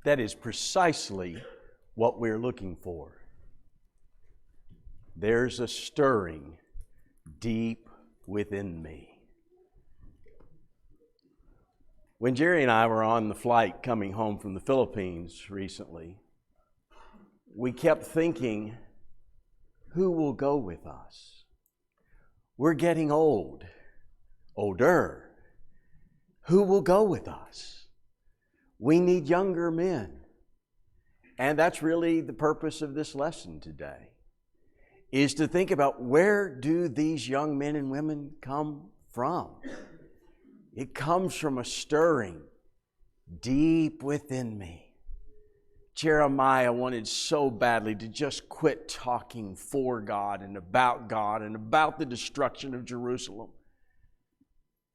That is precisely what we're looking for. There's a stirring deep within me. When Jerry and I were on the flight coming home from the Philippines recently, we kept thinking, who will go with us? We're getting older. Who will go with us? We need younger men. And that's really the purpose of this lesson today, is to think about, where do these young men and women come from? It comes from a stirring deep within me. Jeremiah wanted so badly to just quit talking for God and about the destruction of Jerusalem.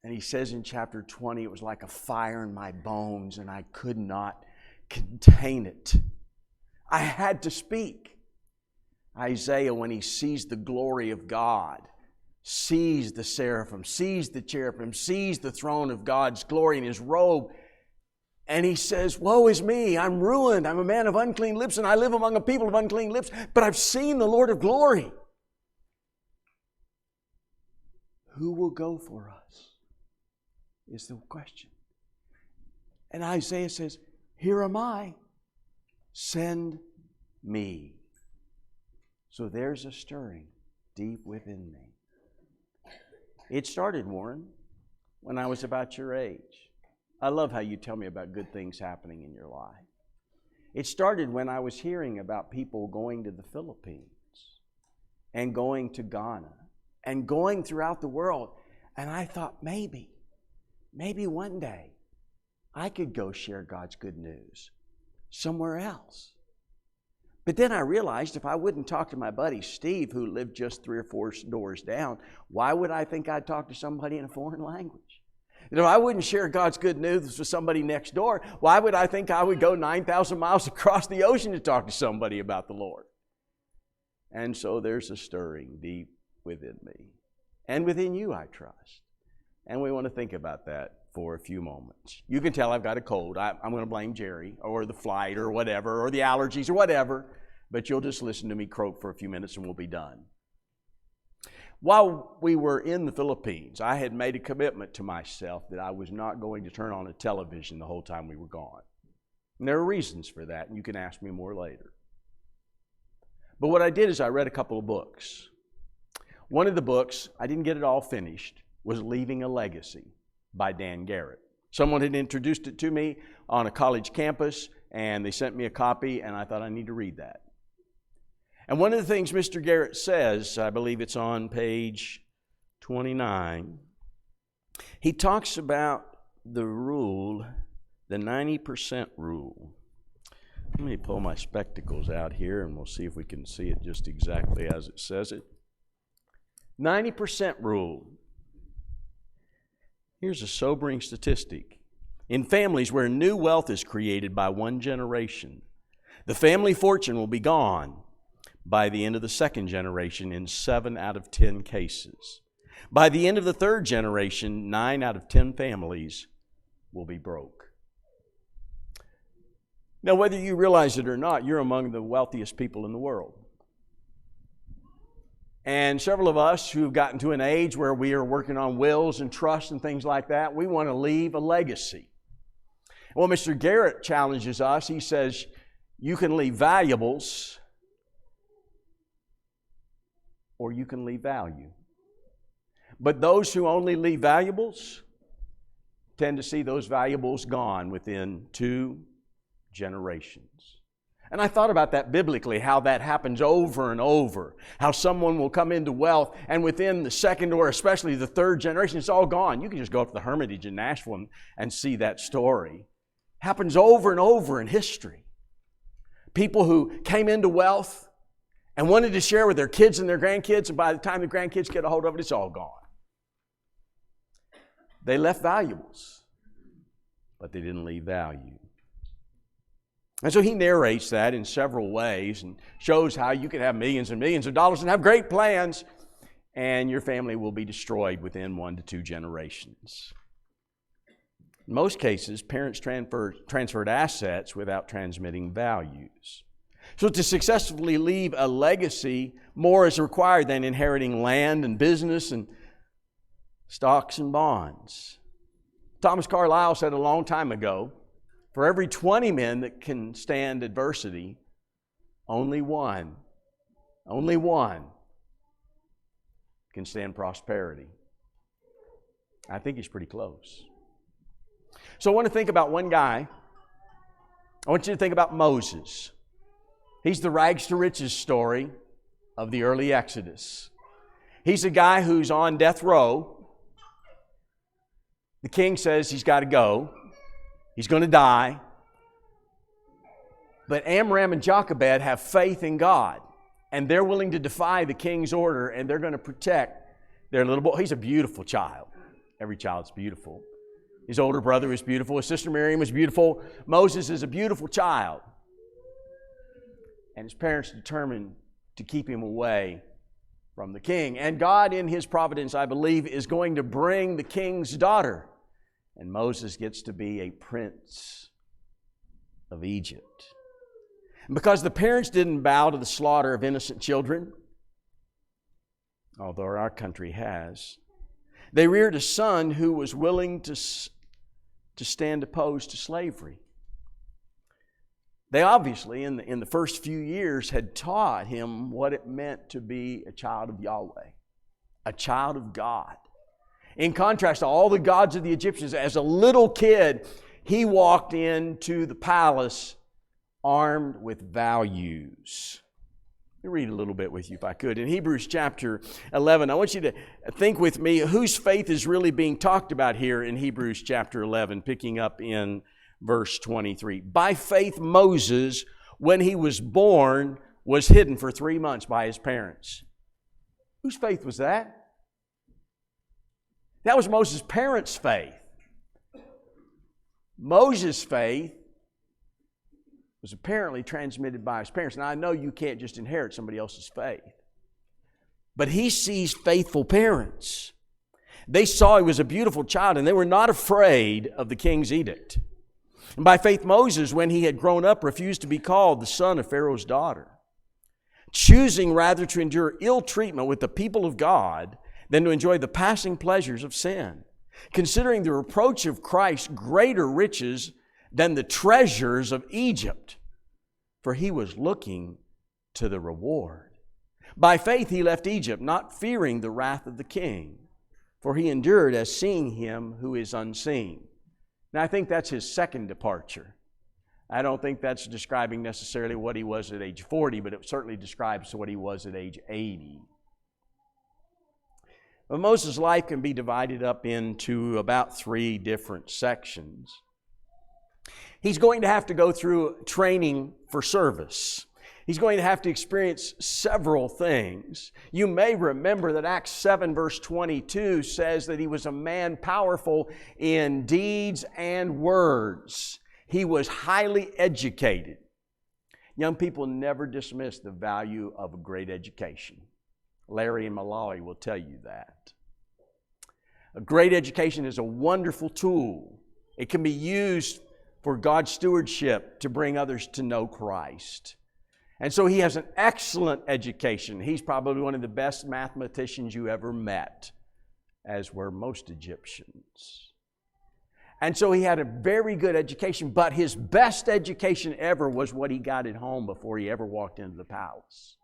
And he says in chapter 20, it was like a fire in my bones and I could not contain it. I had to speak. Isaiah, when he sees the glory of God, sees the seraphim, sees the cherubim, sees the throne of God's glory in his robe, and he says, woe is me, I'm ruined, I'm a man of unclean lips, and I live among a people of unclean lips, but I've seen the Lord of glory. Who will go for us is the question. And Isaiah says, here am I, send me. So there's a stirring deep within me. It started, Warren, when I was about your age. I love how you tell me about good things happening in your life. It started when I was hearing about people going to the Philippines and going to Ghana and going throughout the world. And I thought, maybe one day I could go share God's good news somewhere else. But then I realized, if I wouldn't talk to my buddy Steve, who lived just 3 or 4 doors down, why would I think I'd talk to somebody in a foreign language? If I wouldn't share God's good news with somebody next door, why would I think I would go 9,000 miles across the ocean to talk to somebody about the Lord? And so there's a stirring deep within me. And within you, I trust. And we want to think about that for a few moments. You can tell I've got a cold. I'm going to blame Jerry or the flight or whatever, or the allergies or whatever. But you'll just listen to me croak for a few minutes and we'll be done. While we were in the Philippines, I had made a commitment to myself that I was not going to turn on a television the whole time we were gone. And there are reasons for that, and you can ask me more later. But what I did is I read a couple of books. One of the books, I didn't get it all finished, was Leaving a Legacy by Dan Garrett. Someone had introduced it to me on a college campus, and they sent me a copy, and I thought I need to read that. And one of the things Mr. Garrett says, I believe it's on page 29, he talks about the rule, the 90% rule. Let me pull my spectacles out here and we'll see if we can see it just exactly as it says it. 90% rule. Here's a sobering statistic. In families where new wealth is created by one generation, the family fortune will be gone by the end of the second generation in 7 out of 10 cases. By the end of the third generation, 9 out of 10 families will be broke. Now, whether you realize it or not, you're among the wealthiest people in the world. And several of us who've gotten to an age where we are working on wills and trusts and things like that, we want to leave a legacy. Well, Mr. Garrett challenges us. He says, you can leave valuables or you can leave value. But those who only leave valuables tend to see those valuables gone within 2 generations. And I thought about that biblically, how that happens over and over. How someone will come into wealth and within the second or especially the third generation, it's all gone. You can just go up to the Hermitage in Nashville and see that story. Happens over and over in history. People who came into wealth and wanted to share with their kids and their grandkids, and by the time the grandkids get a hold of it, it's all gone. They left valuables, but they didn't leave value. And so he narrates that in several ways and shows how you can have millions and millions of dollars and have great plans, and your family will be destroyed within 1 to 2 generations. In most cases, parents transferred assets without transmitting values. So to successfully leave a legacy, more is required than inheriting land and business and stocks and bonds. Thomas Carlyle said a long time ago, for every 20 men that can stand adversity, only one can stand prosperity. I think he's pretty close. So I want to think about one guy. I want you to think about Moses. He's the rags to riches story of the early Exodus. He's a guy who's on death row. The king says he's got to go. He's going to die. But Amram and Jochebed have faith in God, and they're willing to defy the king's order, and they're going to protect their little boy. He's a beautiful child. Every child's beautiful. His older brother was beautiful. His sister Miriam was beautiful. Moses is a beautiful child. And his parents determined to keep him away from the king. And God, in His providence, I believe, is going to bring the king's daughter. And Moses gets to be a prince of Egypt. And because the parents didn't bow to the slaughter of innocent children, although our country has, they reared a son who was willing to stand opposed to slavery. They obviously, in the first few years, had taught him what it meant to be a child of Yahweh, a child of God. In contrast to all the gods of the Egyptians, as a little kid, he walked into the palace armed with values. Let me read a little bit with you if I could. In Hebrews chapter 11, I want you to think with me whose faith is really being talked about here in Hebrews chapter 11, picking up in verse 23. By faith, Moses, when he was born, was hidden for 3 months by his parents. Whose faith was that? That was Moses' parents' faith. Moses' faith was apparently transmitted by his parents. Now, I know you can't just inherit somebody else's faith. But he sees faithful parents. They saw he was a beautiful child, and they were not afraid of the king's edict. And by faith, Moses, when he had grown up, refused to be called the son of Pharaoh's daughter, choosing rather to endure ill treatment with the people of God than to enjoy the passing pleasures of sin, considering the reproach of Christ greater riches than the treasures of Egypt, for he was looking to the reward. By faith he left Egypt, not fearing the wrath of the king, for he endured as seeing him who is unseen. Now, I think that's his second departure. I don't think that's describing necessarily what he was at age 40, but it certainly describes what he was at age 80. But Moses' life can be divided up into about 3 different sections. He's going to have to go through training for service. He's going to have to experience several things. You may remember that Acts 7 verse 22 says that he was a man powerful in deeds and words. He was highly educated. Young people never dismiss the value of a great education. Larry and Malawi will tell you that. A great education is a wonderful tool. It can be used for God's stewardship to bring others to know Christ. And so he has an excellent education. He's probably one of the best mathematicians you ever met, as were most Egyptians. And so he had a very good education, but his best education ever was what he got at home before he ever walked into the palace.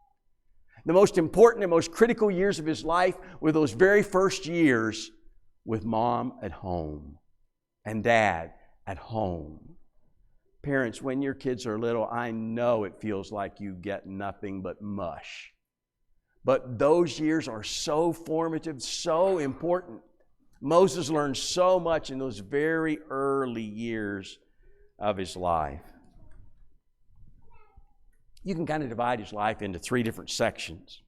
The most important and most critical years of his life were those very first years with mom at home and dad at home. Parents, when your kids are little, I know it feels like you get nothing but mush. But those years are so formative, so important. Moses learned so much in those very early years of his life. You can kind of divide his life into 3 different sections.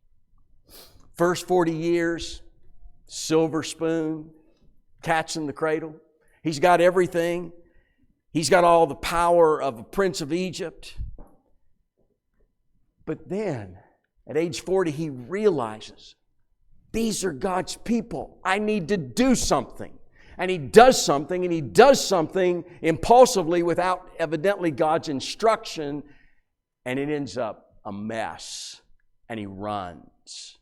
First 40 years, silver spoon, cats in the cradle. He's got everything. He's got all the power of a prince of Egypt. But then, at age 40, he realizes, these are God's people. I need to do something. And he does something, and he does something impulsively without evidently God's instruction, and it ends up a mess. And he runs.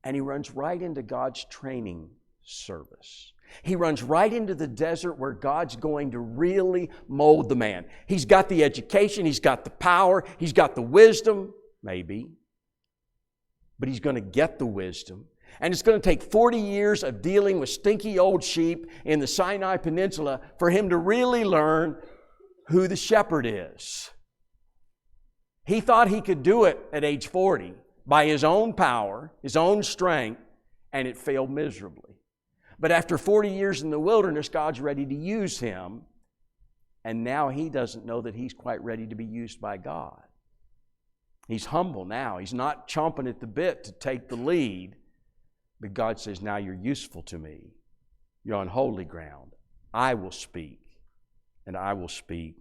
And he runs right into God's training service. He runs right into the desert where God's going to really mold the man. He's got the education, he's got the power, he's got the wisdom, maybe. But he's going to get the wisdom. And it's going to take 40 years of dealing with stinky old sheep in the Sinai Peninsula for him to really learn who the shepherd is. He thought he could do it at age 40 by his own power, his own strength, and it failed miserably. But after 40 years in the wilderness, God's ready to use him, and now he doesn't know that he's quite ready to be used by God. He's humble now. He's not chomping at the bit to take the lead. But God says, now you're useful to me. You're on holy ground. I will speak, and I will speak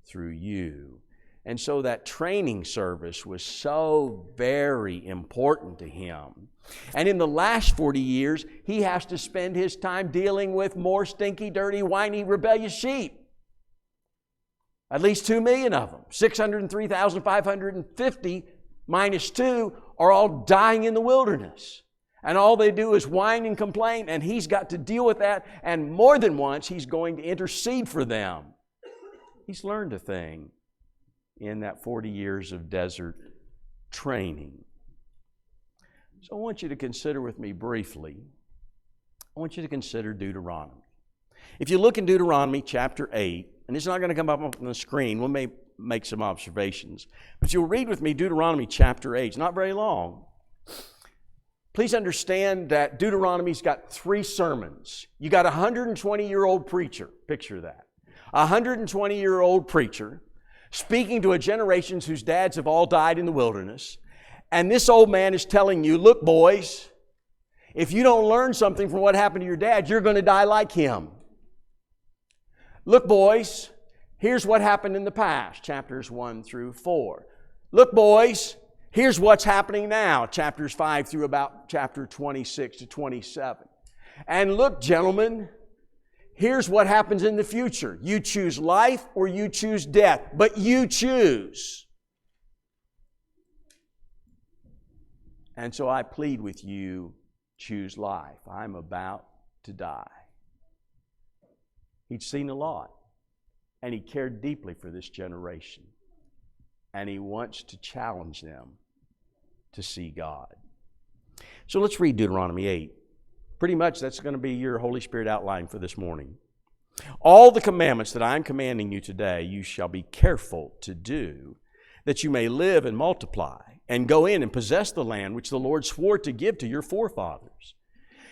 through you. And so that training service was so very important to him. And in the last 40 years, he has to spend his time dealing with more stinky, dirty, whiny, rebellious sheep. At least 2 million of them. 603,550 minus 2 are all dying in the wilderness. And all they do is whine and complain, and he's got to deal with that. And more than once, he's going to intercede for them. He's learned a thing in that 40 years of desert training. So I want you to consider with me briefly, I want you to consider Deuteronomy. If you look in Deuteronomy chapter 8, and it's not going to come up on the screen, we may make some observations, but you'll read with me Deuteronomy chapter 8. It's not very long. Please understand that Deuteronomy's got 3 sermons. You got a 120-year-old preacher, picture that. A 120-year-old preacher speaking to a generation whose dads have all died in the wilderness. And this old man is telling you, look, boys, if you don't learn something from what happened to your dad, you're going to die like him. Look, boys, here's what happened in the past, chapters 1 through 4. Look, boys, here's what's happening now, chapters 5 through about chapter 26 to 27. And look, gentlemen, here's what happens in the future. You choose life or you choose death, but you choose. And so I plead with you, choose life. I'm about to die. He'd seen a lot, and he cared deeply for this generation. And he wants to challenge them to see God. So let's read Deuteronomy 8. Pretty much that's going to be your Holy Spirit outline for this morning. All the commandments that I'm commanding you today, you shall be careful to do, that you may live and multiply, and go in and possess the land which the Lord swore to give to your forefathers.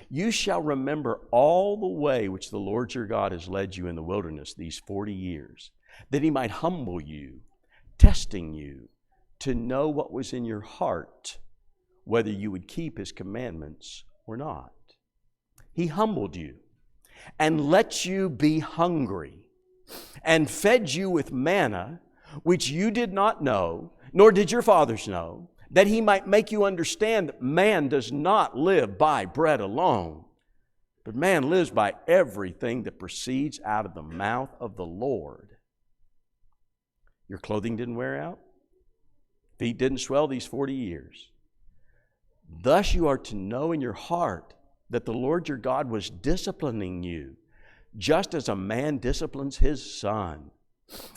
You shall remember all the way which the Lord your God has led you in the wilderness these 40 years, that he might humble you, testing you to know what was in your heart, whether you would keep his commandments or not. He humbled you and let you be hungry and fed you with manna, which you did not know, nor did your fathers know, that he might make you understand that man does not live by bread alone, but man lives by everything that proceeds out of the mouth of the Lord. Your clothing didn't wear out. Feet didn't swell these 40 years. Thus you are to know in your heart that the Lord your God was disciplining you, just as a man disciplines his son.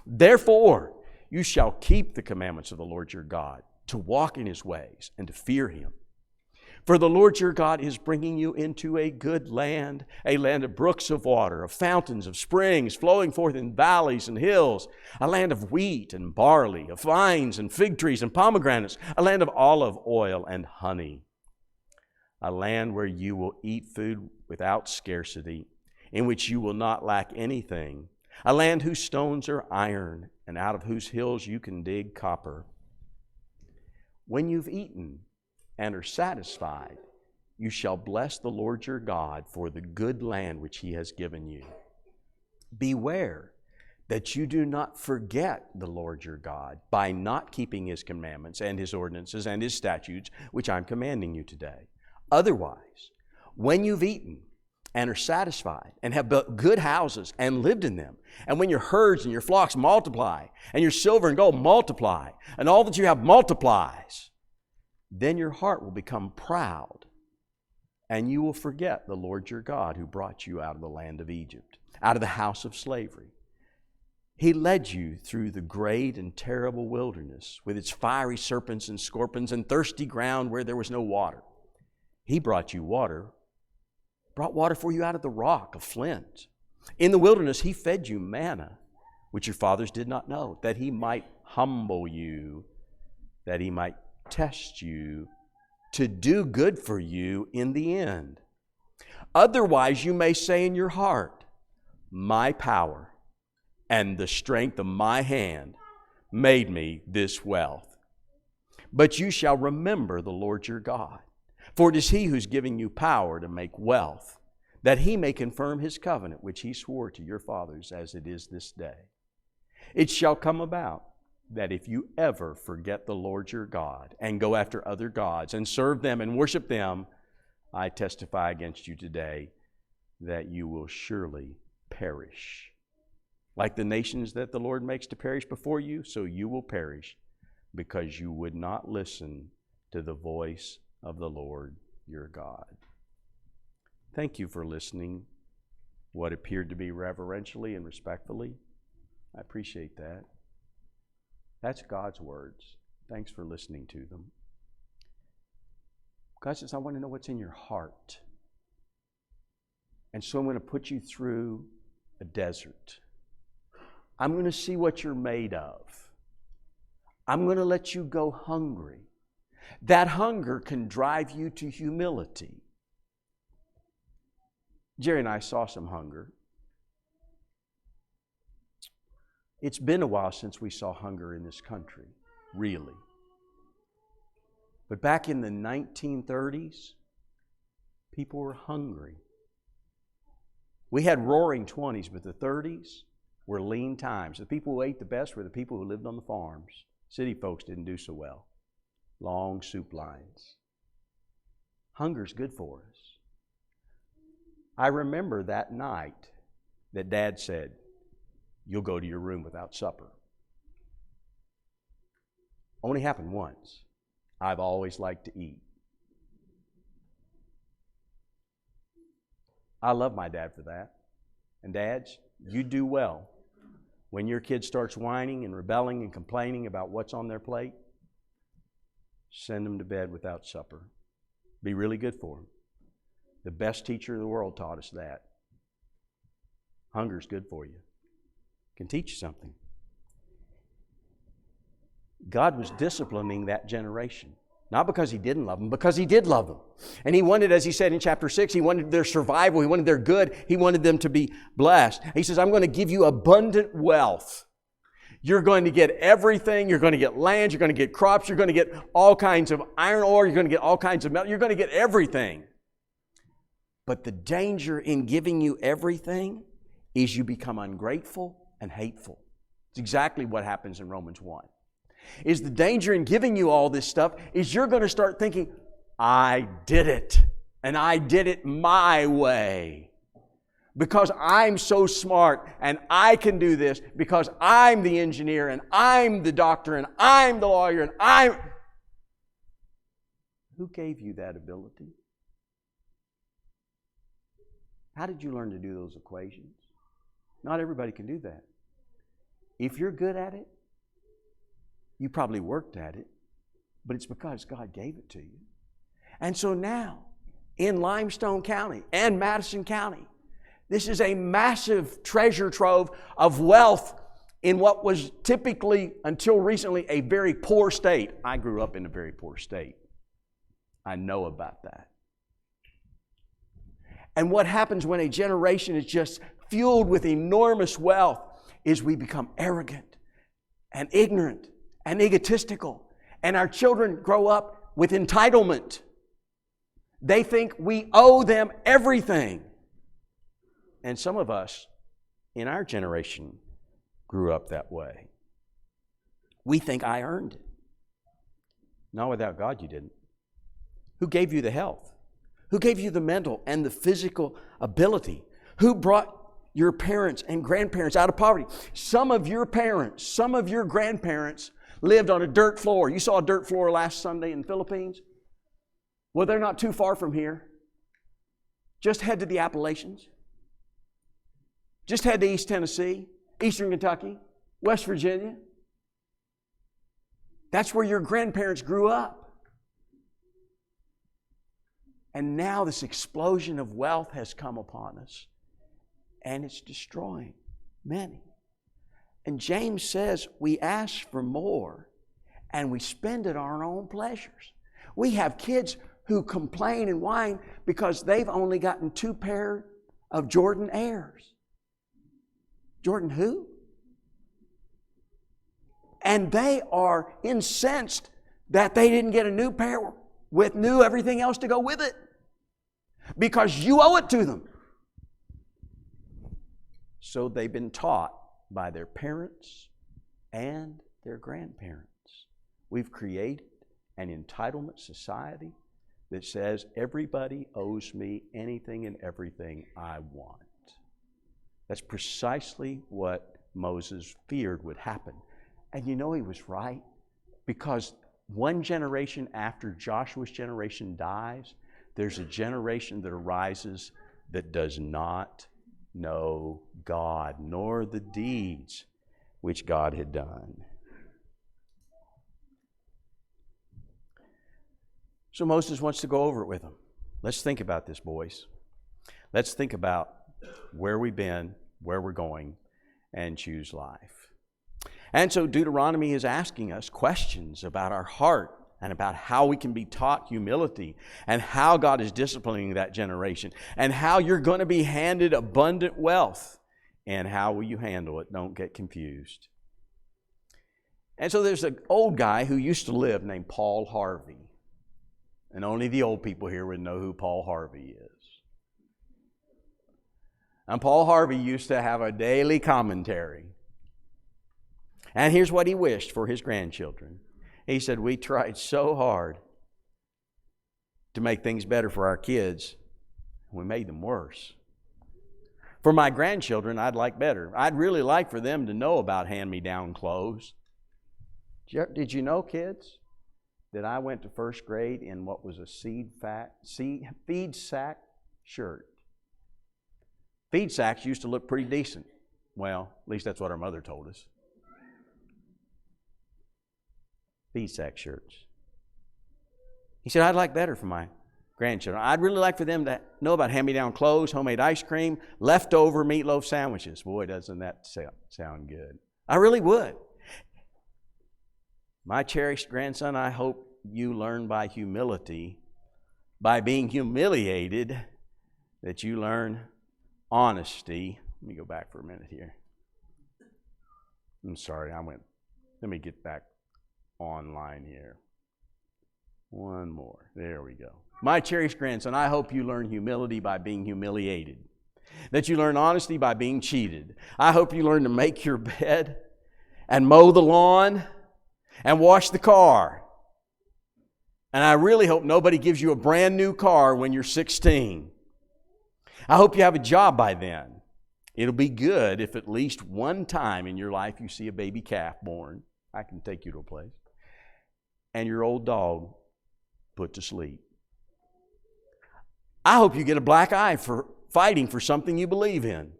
Therefore, you shall keep the commandments of the Lord your God, to walk in his ways and to fear him. For the Lord your God is bringing you into a good land, a land of brooks of water, of fountains, of springs flowing forth in valleys and hills, a land of wheat and barley, of vines and fig trees and pomegranates, a land of olive oil and honey, a land where you will eat food without scarcity, in which you will not lack anything, a land whose stones are iron, and out of whose hills you can dig copper. When you've eaten and are satisfied, you shall bless the Lord your God for the good land which he has given you. Beware that you do not forget the Lord your God by not keeping his commandments and his ordinances and his statutes, which I'm commanding you today. Otherwise, when you've eaten and are satisfied and have built good houses and lived in them. And when your herds and your flocks multiply and your silver and gold multiply and all that you have multiplies, then your heart will become proud and you will forget the Lord your God who brought you out of the land of Egypt, out of the house of slavery. He led you through the great and terrible wilderness with its fiery serpents and scorpions and thirsty ground where there was no water. He brought water for you out of the rock of flint. In the wilderness, He fed you manna, which your fathers did not know, that He might humble you, that He might test you, to do good for you in the end. Otherwise, you may say in your heart, my power and the strength of my hand made me this wealth. But you shall remember the Lord your God. For it is He who's giving you power to make wealth, that He may confirm His covenant, which He swore to your fathers as it is this day. It shall come about that if you ever forget the Lord your God and go after other gods and serve them and worship them, I testify against you today that you will surely perish. Like the nations that the Lord makes to perish before you, so you will perish, because you would not listen to the voice of the Lord your God. Thank you for listening what appeared to be reverentially and respectfully. I appreciate that. That's God's words. Thanks for listening to them. God says, I want to know what's in your heart. And so I'm going to put you through a desert. I'm going to see what you're made of. I'm going to let you go hungry. That hunger can drive you to humility. Jerry and I saw some hunger. It's been a while since we saw hunger in this country, really. But back in the 1930s, people were hungry. We had roaring 20s, but the 30s were lean times. The people who ate the best were the people who lived on the farms. City folks didn't do so well. Long soup lines. Hunger's good for us. I remember that night that Dad said, you'll go to your room without supper. Only happened once. I've always liked to eat. I love my dad for that. And dads, you do well. When your kid starts whining and rebelling and complaining about what's on their plate, send them to bed without supper. Be really good for them. The best teacher in the world taught us that. Hunger's good for you. Can teach you something. God was disciplining that generation. Not because He didn't love them, because He did love them. And He wanted, as He said in chapter 6, He wanted their survival, He wanted their good, He wanted them to be blessed. He says, I'm going to give you abundant wealth. You're going to get everything. You're going to get land, you're going to get crops, you're going to get all kinds of iron ore, you're going to get all kinds of metal, you're going to get everything. But the danger in giving you everything is you become ungrateful and hateful. It's exactly what happens in Romans 1. Is the danger in giving you all this stuff is you're going to start thinking, I did it, and I did it my way. Because I'm so smart, and I can do this, because I'm the engineer, and I'm the doctor, and I'm the lawyer, and I'm... Who gave you that ability? How did you learn to do those equations? Not everybody can do that. If you're good at it, you probably worked at it, but it's because God gave it to you. And so now, in Limestone County and Madison County, this is a massive treasure trove of wealth in what was typically, until recently, a very poor state. I grew up in a very poor state. I know about that. And what happens when a generation is just fueled with enormous wealth is we become arrogant and ignorant and egotistical. And our children grow up with entitlement. They think we owe them everything. And some of us in our generation grew up that way. We think I earned it. No, without God you didn't. Who gave you the health? Who gave you the mental and the physical ability? Who brought your parents and grandparents out of poverty? Some of your parents, some of your grandparents lived on a dirt floor. You saw a dirt floor last Sunday in the Philippines? Well, they're not too far from here. Just head to the Appalachians. Just head to East Tennessee, Eastern Kentucky, West Virginia. That's where your grandparents grew up. And now this explosion of wealth has come upon us. And it's destroying many. And James says we ask for more and we spend it on our own pleasures. We have kids who complain and whine because they've only gotten 2 pair of Jordan Airs. Jordan who? And they are incensed that they didn't get a new pair with new everything else to go with it. Because you owe it to them. So they've been taught by their parents and their grandparents. We've created an entitlement society that says everybody owes me anything and everything I want. That's precisely what Moses feared would happen. And you know he was right, because one generation after Joshua's generation dies, there's a generation that arises that does not know God, nor the deeds which God had done. So Moses wants to go over it with them. Let's think about this, boys. Let's think about where we've been, where we're going, and choose life. And so Deuteronomy is asking us questions about our heart and about how we can be taught humility and how God is disciplining that generation and how you're going to be handed abundant wealth and how will you handle it. Don't get confused. And so there's an old guy who used to live named Paul Harvey. And only the old people here would know who Paul Harvey is. And Paul Harvey used to have a daily commentary. And here's what he wished for his grandchildren. He said, we tried so hard to make things better for our kids. We made them worse. For my grandchildren, I'd like better. I'd really like for them to know about hand-me-down clothes. Did you know, kids, that I went to first grade in what was a feed sack shirt? Feed sacks used to look pretty decent. Well, at least that's what our mother told us. Feed sack shirts. He said, I'd like better for my grandchildren. I'd really like for them to know about hand-me-down clothes, homemade ice cream, leftover meatloaf sandwiches. Boy, doesn't that sound good. I really would. My cherished grandson, I hope you learn by humility, by being humiliated, that you learn honesty. Let me go back for a minute here. I'm sorry, let me get back online here. One more. There we go. My cherished grandson, I hope you learn humility by being humiliated. That you learn honesty by being cheated. I hope you learn to make your bed and mow the lawn and wash the car. And I really hope nobody gives you a brand new car when you're 16. I hope you have a job by then. It'll be good if at least one time in your life you see a baby calf born. I can take you to a place. And your old dog put to sleep. I hope you get a black eye for fighting for something you believe in.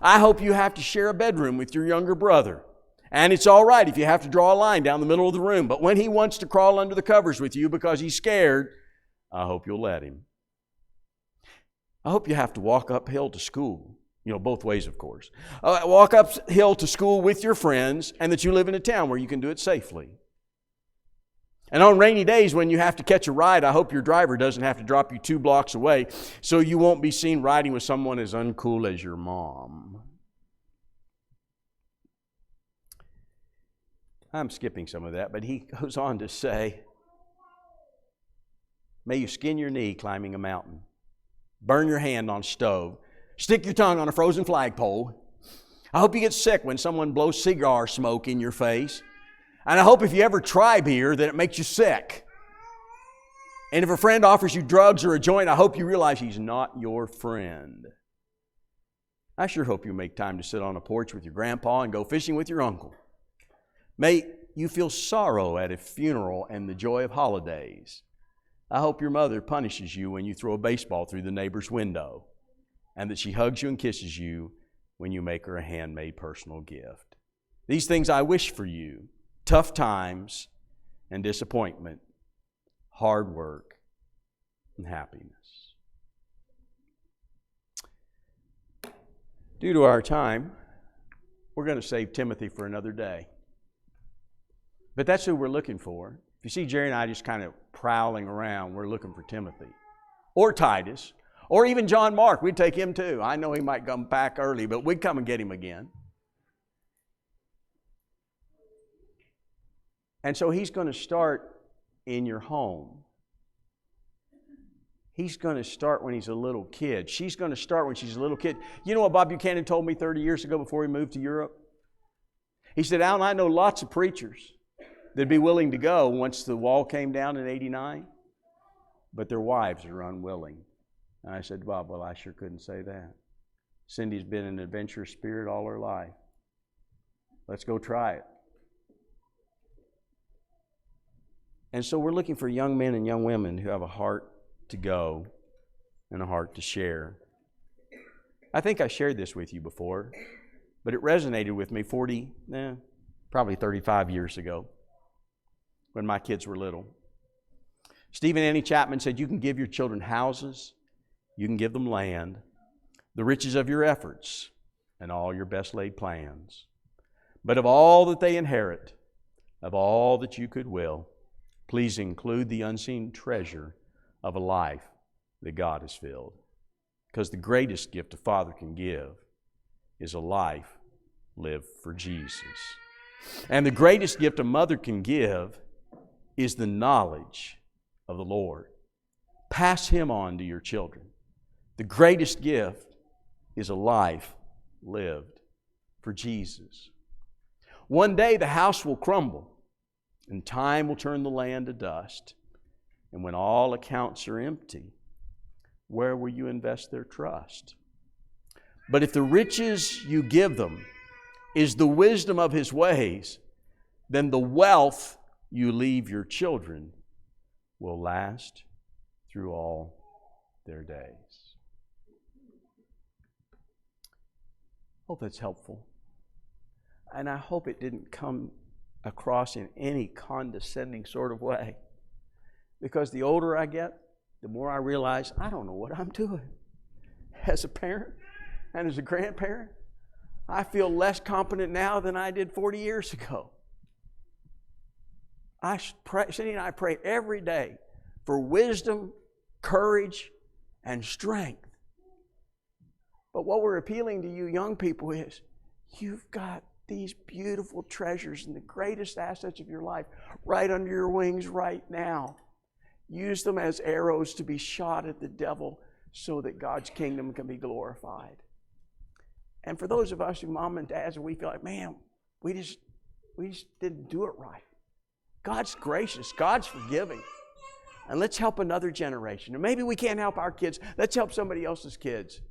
I hope you have to share a bedroom with your younger brother. And it's all right if you have to draw a line down the middle of the room. But when he wants to crawl under the covers with you because he's scared, I hope you'll let him. I hope you have to walk uphill to school. You know, both ways, of course. Walk uphill to school with your friends, and that you live in a town where you can do it safely. And on rainy days when you have to catch a ride, I hope your driver doesn't have to drop you 2 blocks away so you won't be seen riding with someone as uncool as your mom. I'm skipping some of that, but he goes on to say, may you skin your knee climbing a mountain, burn your hand on a stove, stick your tongue on a frozen flagpole. I hope you get sick when someone blows cigar smoke in your face. And I hope if you ever try beer that it makes you sick. And if a friend offers you drugs or a joint, I hope you realize he's not your friend. I sure hope you make time to sit on a porch with your grandpa and go fishing with your uncle. May you feel sorrow at a funeral and the joy of holidays. I hope your mother punishes you when you throw a baseball through the neighbor's window, and that she hugs you and kisses you when you make her a handmade personal gift. These things I wish for you: tough times and disappointment, hard work and happiness. Due to our time, we're going to save Timothy for another day. But that's who we're looking for. If you see Jerry and I just kind of prowling around, we're looking for Timothy or Titus or even John Mark. We'd take him too. I know he might come back early, but we'd come and get him again. And so he's going to start in your home. He's going to start when he's a little kid. She's going to start when she's a little kid. You know what Bob Buchanan told me 30 years ago before he moved to Europe? He said, Alan, I know lots of preachers that'd be willing to go once the wall came down in 89, but their wives are unwilling. And I said, Bob, well, I sure couldn't say that. Cindy's been an adventurous spirit all her life. Let's go try it. And so we're looking for young men and young women who have a heart to go and a heart to share. I think I shared this with you before, but it resonated with me probably 35 years ago when my kids were little. Stephen Annie Chapman said, you can give your children houses, you can give them land, the riches of your efforts, and all your best laid plans. But of all that they inherit, of all that you could will, please include the unseen treasure of a life that God has filled. Because the greatest gift a father can give is a life lived for Jesus. And the greatest gift a mother can give is the knowledge of the Lord. Pass Him on to your children. The greatest gift is a life lived for Jesus. One day the house will crumble, and time will turn the land to dust. And when all accounts are empty, where will you invest their trust? But if the riches you give them is the wisdom of His ways, then the wealth you leave your children will last through all their days. Hope that's helpful. And I hope it didn't come across in any condescending sort of way. Because the older I get, the more I realize I don't know what I'm doing. As a parent and as a grandparent, I feel less competent now than I did 40 years ago. Cindy and I pray every day for wisdom, courage, and strength. But what we're appealing to you young people is, you've got these beautiful treasures and the greatest assets of your life right under your wings right now. Use them as arrows to be shot at the devil so that God's kingdom can be glorified. And for those of us who mom and dads, and we feel like, man, we just didn't do it right. God's gracious. God's forgiving. And let's help another generation. And maybe we can't help our kids. Let's help somebody else's kids.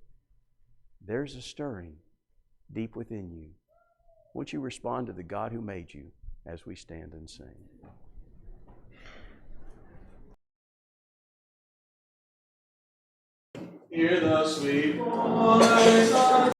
There's a stirring deep within you. Won't you respond to the God who made you as we stand and sing? Hear the sweet voice